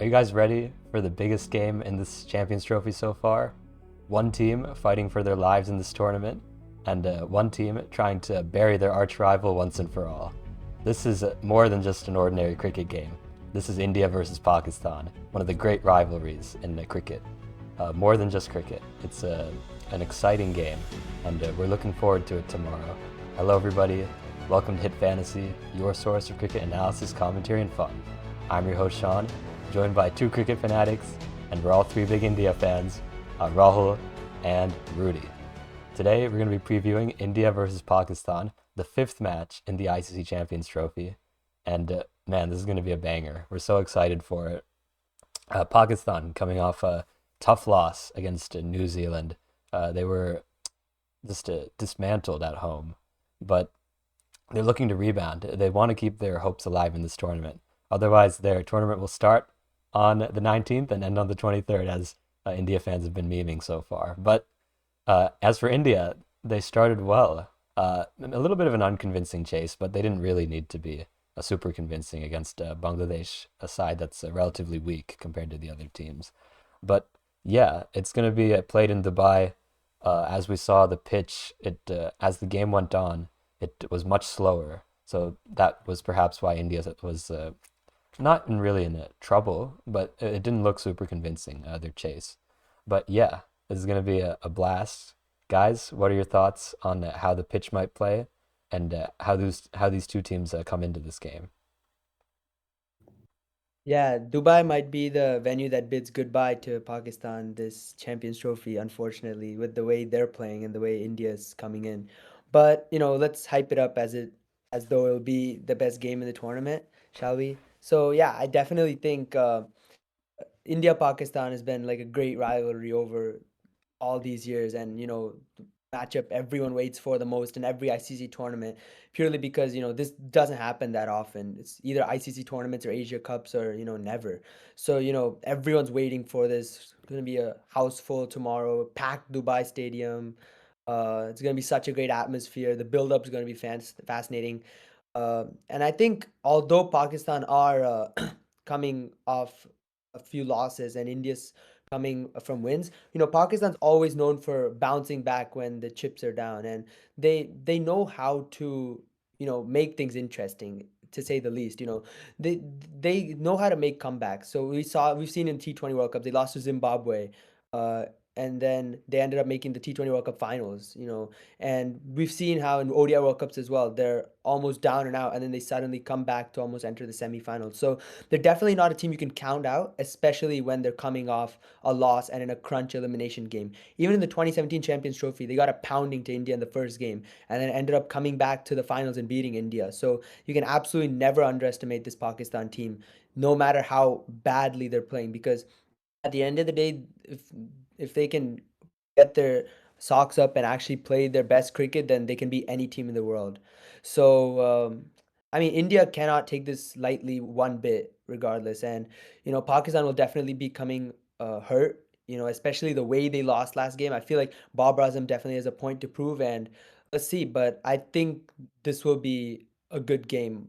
Are you guys ready for the biggest game in this Champions Trophy so far? One team fighting for their lives in this tournament, and one team trying to bury their arch rival once and for all. This is more than just an ordinary cricket game. This is India versus Pakistan, one of the great rivalries in cricket. More than just cricket. It's an exciting game, and we're looking forward to it tomorrow. Hello, everybody. Welcome to Hit Fantasy, your source of cricket analysis, commentary, and fun. I'm your host, Sean, joined by two cricket fanatics, and we're all three big India fans, Rahul and Rudy. Today, we're going to be previewing India versus Pakistan, the fifth match in the ICC Champions Trophy. And man, this is going to be a banger. We're so excited for it. Pakistan coming off a tough loss against New Zealand. They were just dismantled at home, but they're looking to rebound. They want to keep their hopes alive in this tournament. Otherwise, their tournament will start on the 19th and end on the 23rd, as India fans have been memeing so far. But as for India, they started well. A little bit of an unconvincing chase, but they didn't really need to be super convincing against Bangladesh, a side that's relatively weak compared to the other teams. But yeah, it's going to be played in Dubai. As we saw the pitch, as the game went on, it was much slower. So that was perhaps why India was not really in trouble, but it didn't look super convincing, their chase. But yeah, this is going to be a blast. Guys, what are your thoughts on how the pitch might play and how these two teams come into this game? Yeah, Dubai might be the venue that bids goodbye to Pakistan this Champions Trophy, unfortunately, with the way they're playing and the way India's coming in. But, let's hype it up as though it'll be the best game in the tournament, shall we? So yeah, I definitely think India Pakistan has been like a great rivalry over all these years, and matchup everyone waits for the most in every ICC tournament, purely because this doesn't happen that often. It's either ICC tournaments or Asia Cups, or never. So everyone's waiting for this. It's gonna be a house full tomorrow, packed Dubai Stadium. It's gonna be such a great atmosphere. The build up is gonna be fascinating. And I think although Pakistan are coming off a few losses and India's coming from wins, Pakistan's always known for bouncing back when the chips are down, and they know how to make things interesting, to say the least. They they know how to make comebacks. So we've seen in T20 World Cup they lost to Zimbabwe, uh, and then they ended up making the T20 World Cup finals. And we've seen how in ODI World Cups as well, they're almost down and out, and then they suddenly come back to almost enter the semifinals. So they're definitely not a team you can count out, especially when they're coming off a loss and in a crunch elimination game. Even in the 2017 Champions Trophy, they got a pounding to India in the first game and then ended up coming back to the finals and beating India. So you can absolutely never underestimate this Pakistan team, no matter how badly they're playing, because at the end of the day, if they can get their socks up and actually play their best cricket, then they can beat any team in the world. So, I mean, India cannot take this lightly one bit, regardless. And, Pakistan will definitely be coming hurt, especially the way they lost last game. I feel like Bob Razam definitely has a point to prove, and let's see. But I think this will be a good game,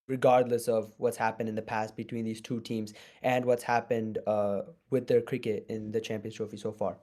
regardless of what's happened in the past between these two teams and what's happened with their cricket in the Champions Trophy so far.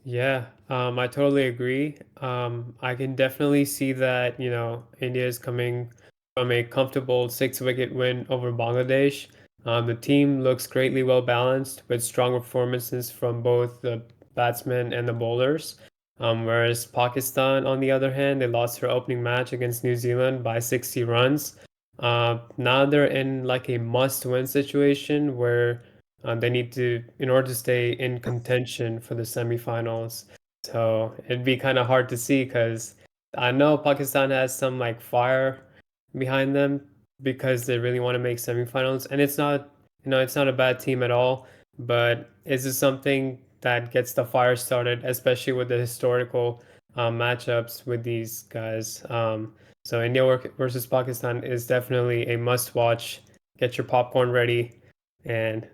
Yeah, I totally agree. I can definitely see that, India is coming from a comfortable six-wicket win over Bangladesh. The team looks greatly well balanced with strong performances from both the batsmen and the bowlers. Whereas Pakistan, on the other hand, they lost their opening match against New Zealand by 60 runs. Now they're in like a must-win situation where they need to, in order to stay in contention for the semifinals. So it'd be kind of hard to see because I know Pakistan has some like fire behind them because they really want to make semifinals, and it's not a bad team at all. But is this something that gets the fire started, especially with the historical matchups with these guys? So India versus Pakistan is definitely a must-watch. Get your popcorn ready, and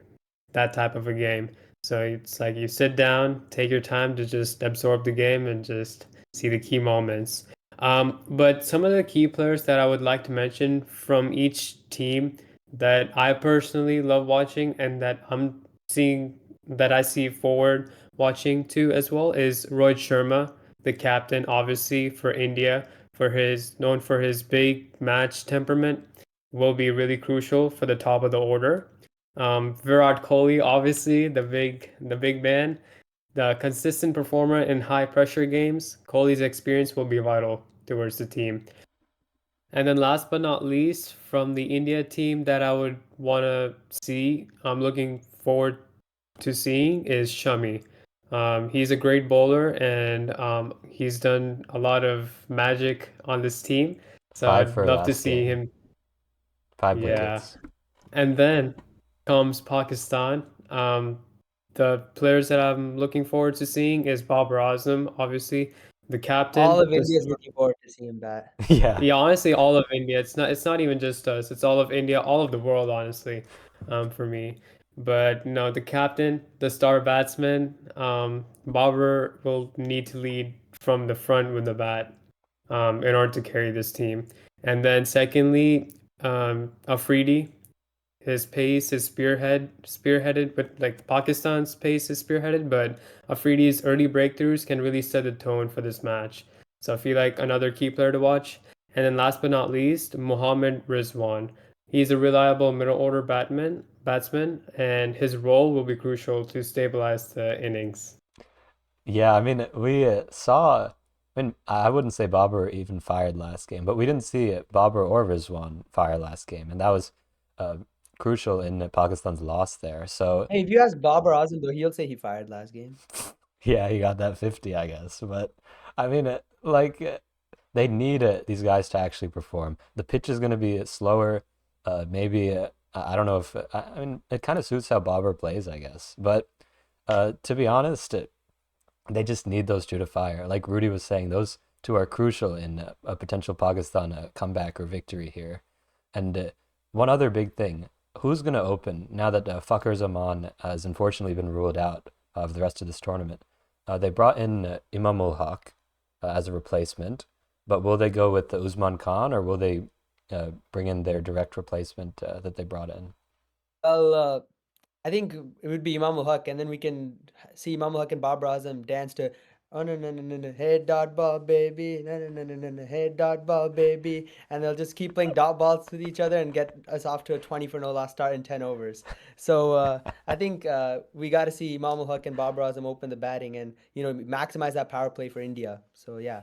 that type of a game. So it's like you sit down, take your time to just absorb the game and just see the key moments. But some of the key players that I would like to mention from each team that I personally love watching and that I see forward watching too as well is Rohit Sharma, the captain, obviously for India, for his known for his big match temperament, will be really crucial for the top of the order. Virat Kohli, obviously the big man, the consistent performer in high pressure games. Kohli's experience will be vital towards the team. And then last but not least, from the India team that I would want to see, I'm looking forward to seeing is Shami. He's a great bowler and he's done a lot of magic on this team. So Five I'd for love to last see game, him. five Yeah. wickets. And then comes Pakistan. The players that I'm looking forward to seeing is Babar Azam, obviously, the All captain. of India is looking forward to seeing him bat. Yeah, Yeah, honestly, all of India. It's not even just us. It's all of India, all of the world, honestly, for me. But no, the captain, the star batsman, Babar will need to lead from the front with the bat, in order to carry this team. And then secondly, Afridi, his pace is spearheaded, but like Pakistan's pace is spearheaded, but Afridi's early breakthroughs can really set the tone for this match. So I feel like another key player to watch. And then last but not least, Mohammed Rizwan. He's a reliable middle order batsman, and his role will be crucial to stabilize the innings. yeah. I mean, we saw. I mean, I wouldn't say Babur even fired last game, but we didn't see Babur or Rizwan fire last game, and that was uh, crucial in Pakistan's loss there. So Hey, if you ask Babar Azam though, he'll say he fired last game. yeah, he got that 50, I guess. But I mean, they need these guys to actually perform. The pitch is going to be slower. Maybe I don't know if I mean it kind of suits how Bobber plays, I guess. But to be honest, they just need those two to fire. Like Rudy was saying, those two are crucial in a potential Pakistan comeback or victory here. And one other big thing, who's going to open now that Fakhar Zaman has unfortunately been ruled out of the rest of this tournament? They brought in Imam ul Haq as a replacement, but will they go with the Usman Khan or will they bring in their direct replacement that they brought in? Well, I think it would be Imam ul Haq, and then we can see Imam ul Haq and Babar Azam dance to "Oh no no no no no, hey dot ball baby, no no no no no no, hey dot ball baby," and they'll just keep playing dot balls with each other and get us off to a 20 for no loss start in 10 overs. So I think we got to see Imam ul Haq and Babar Azam open the batting and maximize that power play for India. So yeah,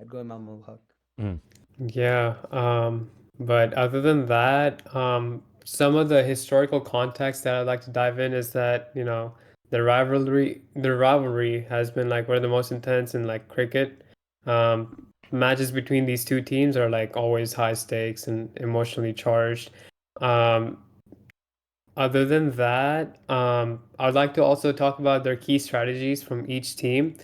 I'd go Imam ul Haq. Mm. Yeah, but other than that, some of the historical context that I'd like to dive in is that, the rivalry has been like one of the most intense in like cricket. Matches between these two teams are like always high stakes and emotionally charged. Um, Other than that, I'd like to also talk about their key strategies from each team.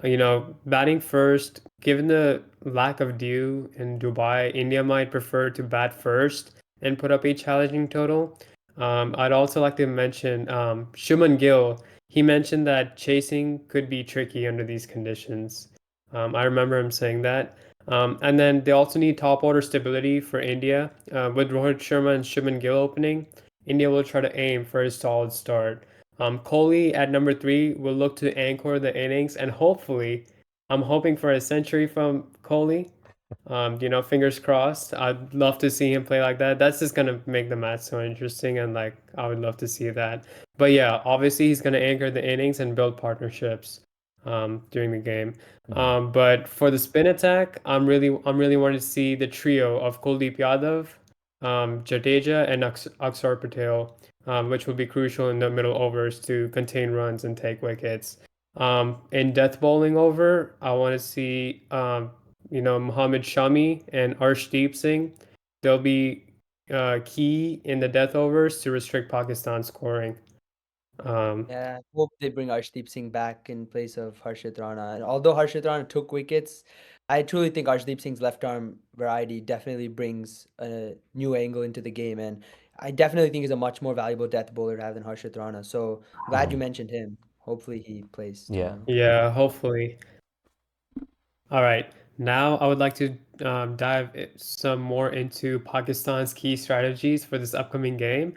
Batting first, given the lack of dew in Dubai, India might prefer to bat first and put up a challenging total. I'd also like to mention Shubman Gill. He mentioned that chasing could be tricky under these conditions. I remember him saying that. And then they also need top order stability for India. With Rohit Sharma and Shubman Gill opening, India will try to aim for a solid start. Kohli at number three will look to anchor the innings, and hopefully, I'm hoping for a century from Kohli. Fingers crossed. I'd love to see him play like that. That's just gonna make the match so interesting, and like I would love to see that. But yeah, obviously he's gonna anchor the innings and build partnerships during the game. Mhm. But for the spin attack, I'm really wanting to see the trio of Kuldeep Yadav, Jadeja, and Akshar Patel, which will be crucial in the middle overs to contain runs and take wickets. In death bowling over, I want to see Mohammed Shami and Arshdeep Singh. They'll be key in the death overs to restrict Pakistan's scoring. Um, Yeah, hope they bring Arshdeep Singh back in place of Harshit Rana. And although Harshit Rana took wickets, I truly think Arshdeep Singh's left arm variety definitely brings a new angle into the game. And I definitely think he's a much more valuable death bowler to have than Harshit Rana. So glad you Mhm. mentioned him. Hopefully he plays Yeah. tomorrow. yeah, hopefully. All right. Now, I would like to dive some more into Pakistan's key strategies for this upcoming game.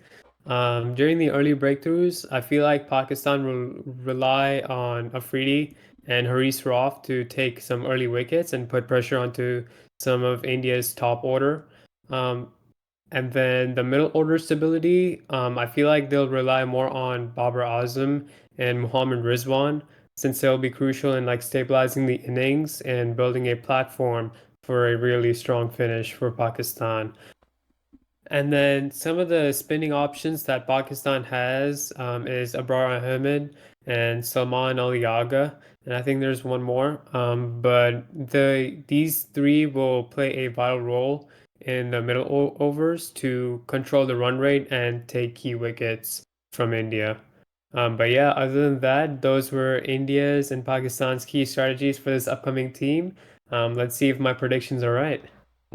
During the early breakthroughs, I feel like Pakistan will rely on Afridi and Haris Rauf to take some early wickets and put pressure onto some of India's top order. Um, and then the middle order stability, I feel like they'll rely more on Babar Azam and Muhammad Rizwan since they'll be crucial in like stabilizing the innings and building a platform for a really strong finish for Pakistan. And then some of the spinning options that Pakistan has is Abrar Ahmed and Salman Ali Agha, and I think there's one more. But these three will play a vital role in the middle overs to control the run rate and take key wickets from India. But yeah, other than that, those were India's and Pakistan's key strategies for this upcoming team. Let's see if my predictions are right.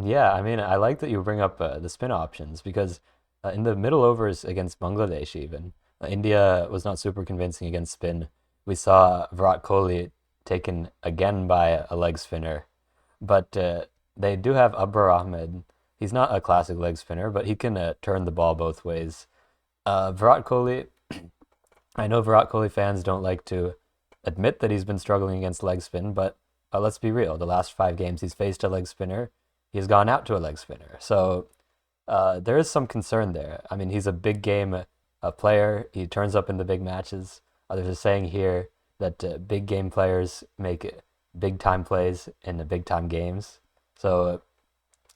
Yeah, I mean, I like that you bring up the spin options because in the middle overs against Bangladesh, even India was not super convincing against spin. We saw Virat Kohli taken again by a leg spinner, but they do have Abrar Ahmed. He's not a classic leg spinner, but he can turn the ball both ways. Virat Kohli, I know Virat Kohli fans don't like to admit that he's been struggling against leg spin, but let's be real. The last 5 games he's faced a leg spinner, he's gone out to a leg spinner. So there is some concern there. I mean, he's a big game player. He turns up in the big matches. There's a saying here that big game players make big time plays in the big time games. So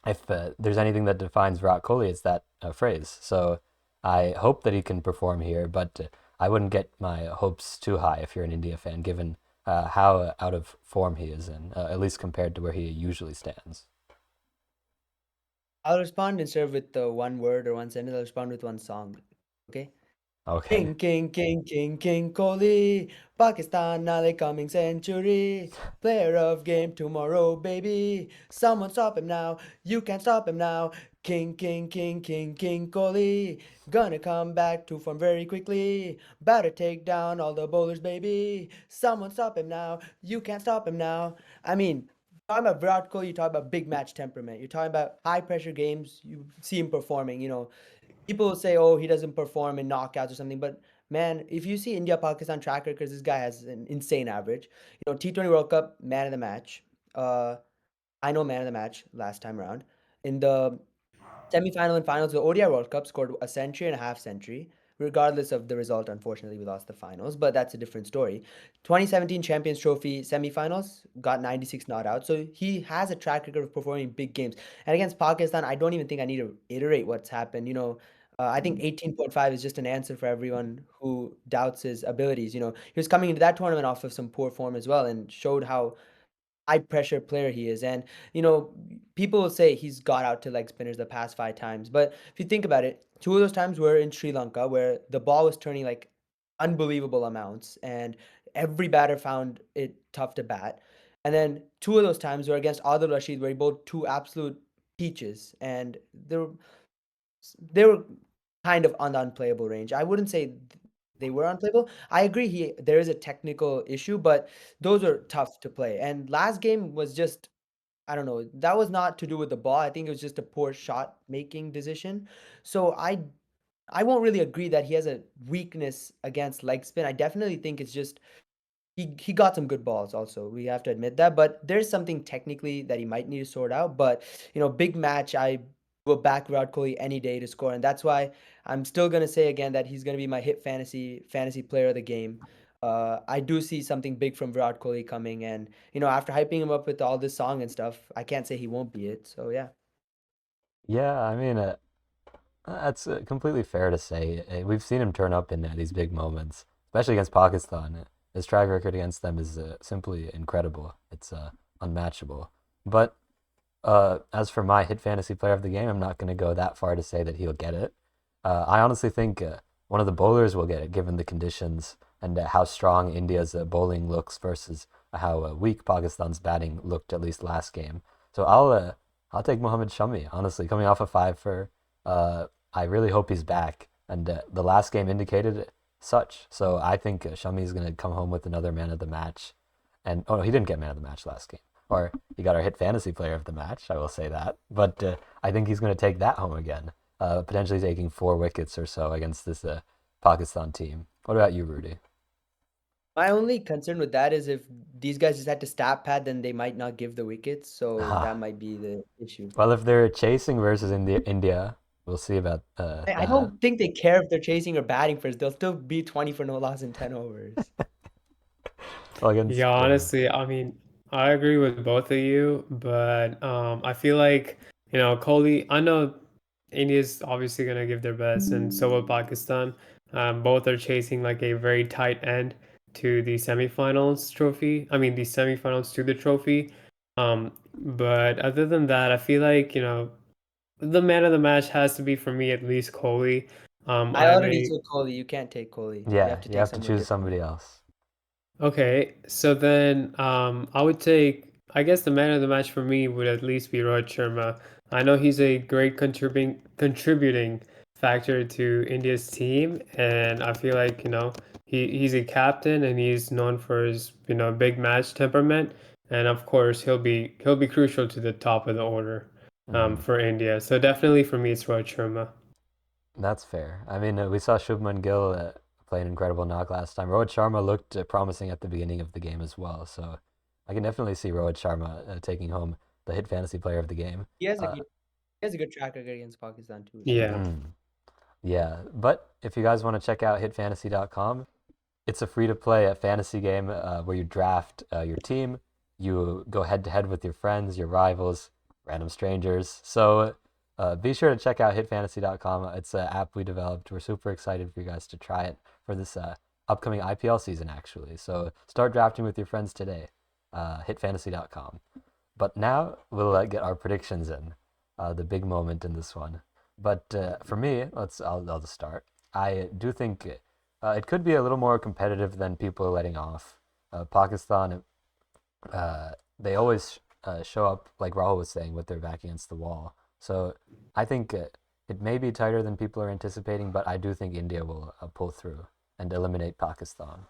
if there's anything that defines Virat Kohli, it's that phrase. So I hope that he can perform here, but I wouldn't get my hopes too high if you're an India fan, given how out of form he is in, at least compared to where he usually stands. I'll respond instead of with one word or one sentence. I'll respond with one song. Okay. Okay. King Kohli, Pakistan Nale coming century. Player of game tomorrow, baby. Someone stop him now. You can't stop him now. King Kohli. Gonna come back to form very quickly. Better take down all the bowlers, baby. Someone stop him now. You can't stop him now. I mean, talking about Virat Kohli, you talk about big match temperament. You're talking about high pressure games. You see him performing. People will say, "Oh, he doesn't perform in knockouts or something." But man, if you see India Pakistan track records, this guy has an insane average. T20 World Cup man of the match. Uh, I know man of the match last time around. In the semi-final and finals of the ODI World Cup, scored a century and a half century. Regardless of the result, unfortunately, we lost the finals, but that's a different story. 2017 Champions Trophy semifinals, got 96 not out. So he has a track record of performing big games. And against Pakistan, I don't even think I need to iterate what's happened. I think 18.5 is just an answer for everyone who doubts his abilities. He was coming into that tournament off of some poor form as well and showed how high pressure player he is. And people will say he's got out to leg spinners the past 5 times, but if you think about it, two of those times were in Sri Lanka where the ball was turning like unbelievable amounts and every batter found it tough to bat. And then two of those times were against Adil Rashid where he bowled two absolute peaches and they were kind of on the unplayable range. I wouldn't say they were unplayable. I agree there is a technical issue, but those are tough to play. And last game was just, I don't know, that was not to do with the ball. I think it was just a poor shot making decision. So I won't really agree that he has a weakness against leg spin. I definitely think it's just he got some good balls also. We have to admit that, but there's something technically that he might need to sort out. But big match, I will back Virat Kohli any day to score, and that's why I'm still gonna say again that he's gonna be my hit fantasy player of the game. I do see something big from Virat Kohli coming, and after hyping him up with all this song and stuff, I can't say he won't be it. So yeah. Yeah, I mean, that's completely fair to say. We've seen him turn up in these big moments, especially against Pakistan. His track record against them is simply incredible. It's unmatchable. But as for my hit fantasy player of the game, I'm not going to go that far to say that he'll get it. I honestly think one of the bowlers will get it, given the conditions and how strong India's bowling looks versus how weak Pakistan's batting looked at least last game. So I'll take Mohammed Shami. Honestly, coming off a five for, I really hope he's back, and the last game indicated such. So I think Shami is going to come home with another man of the match. And oh no, he didn't get man of the match last game. or he got our hit fantasy player of the match. I will say that, but I think he's going to take that home again, potentially taking 4 wickets or so against this Pakistan team. What about you, Rudy? My only concern with that is if these guys just had to stat pad, then they might not give the wickets, so that Ah, might be the issue. well, if they're chasing versus India, we'll see about I that. don't think they care if they're chasing or batting first. They'll still be 20 for no loss in 10 overs. Well, against Yeah, honestly, I mean, I agree with both of you, but I feel like, Kohli, I know India's obviously gonna give their best, and so will Pakistan. Both are chasing like a very tight end to the semifinals trophy. I mean, the semifinals to the trophy. But other than that, I feel like, the man of the match has to be for me at least Kohli. I I'm already a took Kohli. You can't take Kohli. You yeah, have to you take have to someone choose different. somebody else. Okay, so then I would take, I guess the man of the match for me would at least be Rohit Sharma. I know he's a great contributing factor to India's team, and I feel like, he's a captain and he's known for his, big match temperament, and of course he'll be crucial to the top of the order Mm. for India. So definitely for me it's Rohit Sharma. That's fair. I mean, we saw Shubman Gill play an incredible knock last time. Rohit Sharma looked promising at the beginning of the game as well, so I can definitely see Rohit Sharma taking home the hit fantasy player of the game. He has a Uh, good he has a good track record against Pakistan too, so Yeah. mm, yeah, but if you guys want to check out hitfantasy.com, it's a free to play fantasy game where you draft your team. You go head to head with your friends, your rivals, random strangers. So be sure to check out hitfantasy.com. It's an app we developed. We're super excited for you guys to try it for this upcoming IPL season, actually. So start drafting with your friends today. Hitfantasy.com. But now we'll get our predictions in, the big moment in this one. But for me, I'll just start. I do think it could be a little more competitive than people are letting off. Pakistan, they always show up, like Rahul was saying, with their back against the wall. So I think it may be tighter than people are anticipating, but I do think India will pull through and eliminate Pakistan.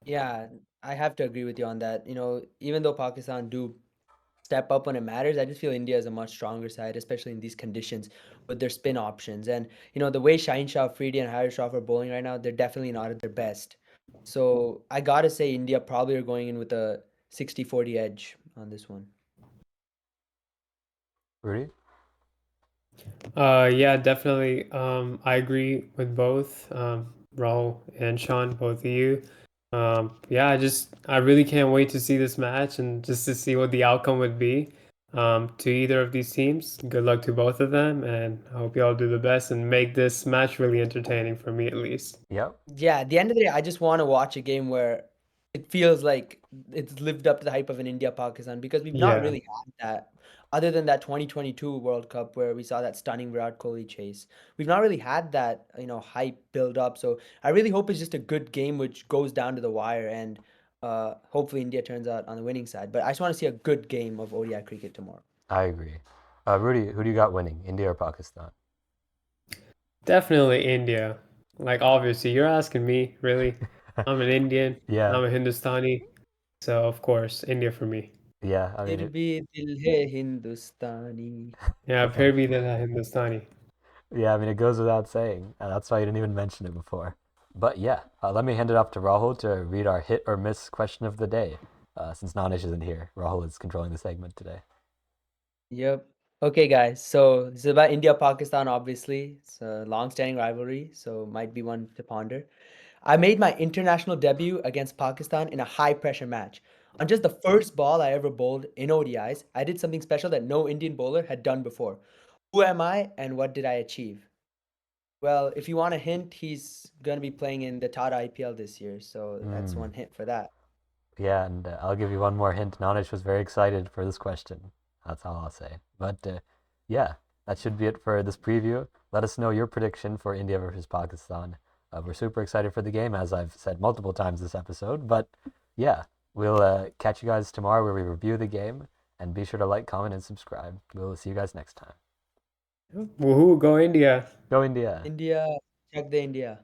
yeah, I have to agree with you on that. Even though Pakistan do step up when it matters, I just feel India is a much stronger side, especially in these conditions with their spin options. And the way Shaheen Shah Afridi and Harris Shroff are bowling right now, they're definitely not at their best. So I gotta say India probably are going in with a 60-40 edge on this one. Rudy? Yeah, definitely. I agree with both Raul and Sean, both of you. Yeah, I really can't wait to see this match and just to see what the outcome would be to either of these teams. Good luck to both of them, and I hope you all do the best and make this match really entertaining for me at least. Yep. Yeah, at the end of the day, I just want to watch a game where it feels like it's lived up to the hype of an India Pakistan, because we've not Yeah. really had that other than that 2022 World Cup where we saw that stunning Virat Kohli chase. We've not really had that, hype build up. So I really hope it's just a good game which goes down to the wire, and hopefully India turns out on the winning side. But I just want to see a good game of ODI cricket tomorrow. I agree. Rudy, who do you got winning, India or Pakistan? Definitely India. Like, obviously, you're asking me, really. I'm an Indian, Yeah, I'm a Hindustani, so of course, India for me. yeah. I mean, फिर भी दिल है हिंदुस्तानी. Yeah, फिर भी दिल है Hindustani. yeah. I mean, it goes without saying. That's why you didn't even mention it before. But yeah, let me hand it off to Rahul to read our hit or miss question of the day. Since Nanish isn't here, Rahul is controlling the segment today. Yep. Okay, guys. So this is about India Pakistan, obviously. It's a long-standing rivalry, so might be one to ponder. I made my international debut against Pakistan in a high-pressure match. On just the first ball I ever bowled in ODIs, I did something special that no Indian bowler had done before. Who am I and what did I achieve? Well, if you want a hint, he's going to be playing in the Tata IPL this year, so that's Mm. one hint for that. Yeah, and I'll give you one more hint. Nanish was very excited for this question. That's all I'll say. But yeah, that should be it for this preview. Let us know your prediction for India versus Pakistan. We're super excited for the game, as I've said multiple times this episode. But yeah, we'll catch you guys tomorrow where we review the game. And be sure to like, comment, and subscribe. We'll see you guys next time. Woohoo, go India! Go India! India, check the India.